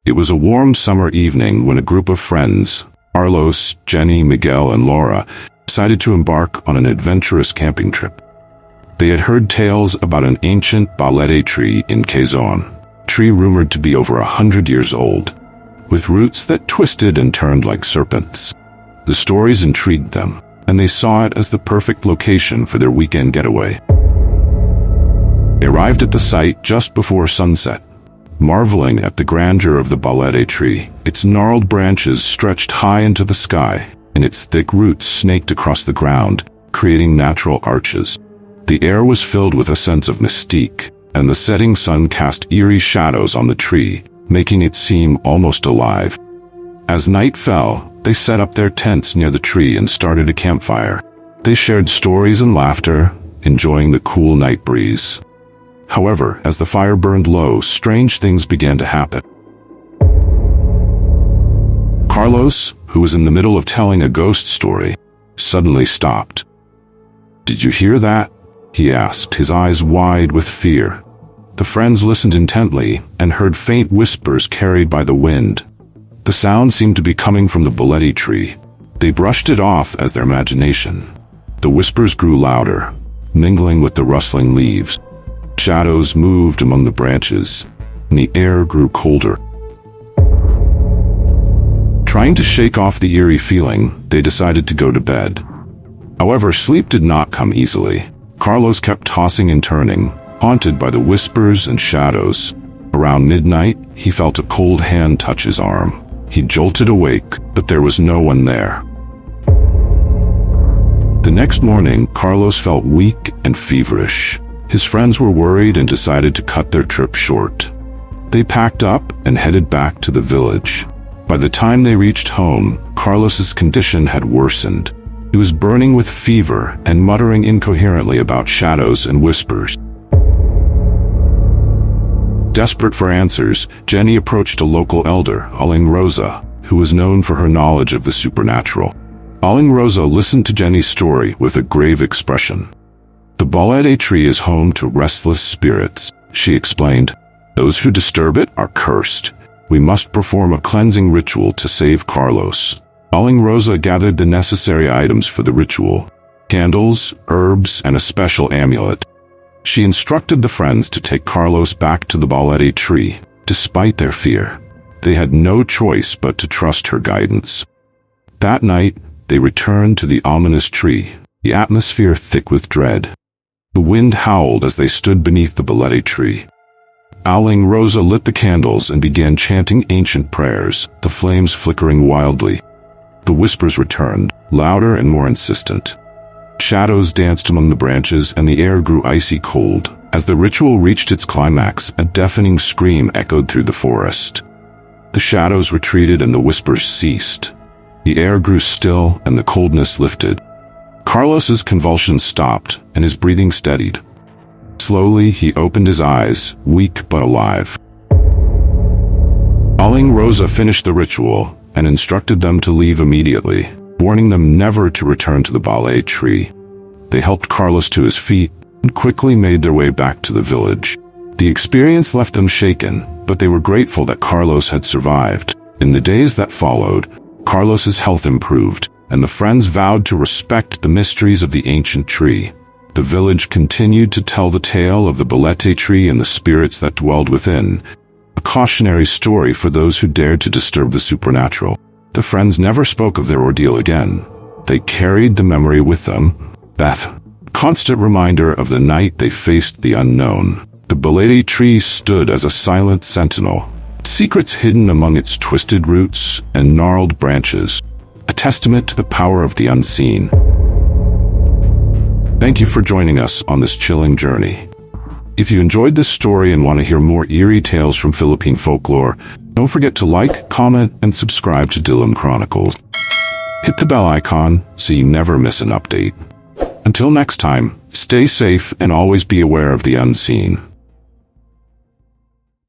It was a warm summer evening when a group of friends, Carlos, Jenny, Miguel, and Laura, decided to embark on an adventurous camping trip. They had heard tales about an ancient balete tree in Quezon, a tree rumored to be over 100 years old, with roots that twisted and turned like serpents. The stories intrigued them, and they saw it as the perfect location for their weekend getaway. They arrived at the site just before sunset, marveling at the grandeur of the balete tree. Its gnarled branches stretched high into the sky, and its thick roots snaked across the ground, creating natural arches. The air was filled with a sense of mystique, and the setting sun cast eerie shadows on the tree, making it seem almost alive. As night fell, they set up their tents near the tree and started a campfire. They shared stories and laughter, enjoying the cool night breeze. However, as the fire burned low, strange things began to happen. Carlos, who was in the middle of telling a ghost story, suddenly stopped. "Did you hear that?" he asked, his eyes wide with fear. The friends listened intently and heard faint whispers carried by the wind. The sound seemed to be coming from the balete tree. They brushed it off as their imagination. The whispers grew louder, mingling with the rustling leaves. Shadows moved among the branches, and the air grew colder. Trying to shake off the eerie feeling, they decided to go to bed. However, sleep did not come easily. Carlos kept tossing and turning, haunted by the whispers and shadows. Around midnight, he felt a cold hand touch his arm. He jolted awake, but there was no one there. The next morning, Carlos felt weak and feverish. His friends were worried and decided to cut their trip short. They packed up and headed back to the village. By the time they reached home, Carlos's condition had worsened. He was burning with fever and muttering incoherently about shadows and whispers. Desperate for answers, Jenny approached a local elder, Aling Rosa, who was known for her knowledge of the supernatural. Aling Rosa listened to Jenny's story with a grave expression. "The balete tree is home to restless spirits," she explained. "Those who disturb it are cursed. We must perform a cleansing ritual to save Carlos." Aling Rosa gathered the necessary items for the ritual: candles, herbs, and a special amulet. She instructed the friends to take Carlos back to the balete tree. Despite their fear, they had no choice but to trust her guidance. That night, they returned to the ominous tree, the atmosphere thick with dread. The wind howled as they stood beneath the balete tree. Aling Rosa lit the candles and began chanting ancient prayers, the flames flickering wildly. The whispers returned, louder and more insistent. Shadows danced among the branches and the air grew icy cold. As the ritual reached its climax, a deafening scream echoed through the forest. The shadows retreated and the whispers ceased. The air grew still and the coldness lifted. Carlos's convulsions stopped and his breathing steadied. Slowly, he opened his eyes, weak but alive. Aling Rosa finished the ritual and instructed them to leave immediately, warning them never to return to the balete tree. They helped Carlos to his feet and quickly made their way back to the village. The experience left them shaken, but they were grateful that Carlos had survived. In the days that followed, Carlos's health improved, and the friends vowed to respect the mysteries of the ancient tree. The village continued to tell the tale of the balete tree and the spirits that dwelled within, a cautionary story for those who dared to disturb the supernatural. The friends never spoke of their ordeal again. They carried the memory with them, that constant reminder of the night they faced the unknown. The balete tree stood as a silent sentinel, secrets hidden among its twisted roots and gnarled branches, a testament to the power of the unseen. Thank you for joining us on this chilling journey. If you enjoyed this story and want to hear more eerie tales from Philippine folklore, don't forget to like, comment, and subscribe to Dilim Chronicles. Hit the bell icon so you never miss an update. Until next time, stay safe and always be aware of the unseen.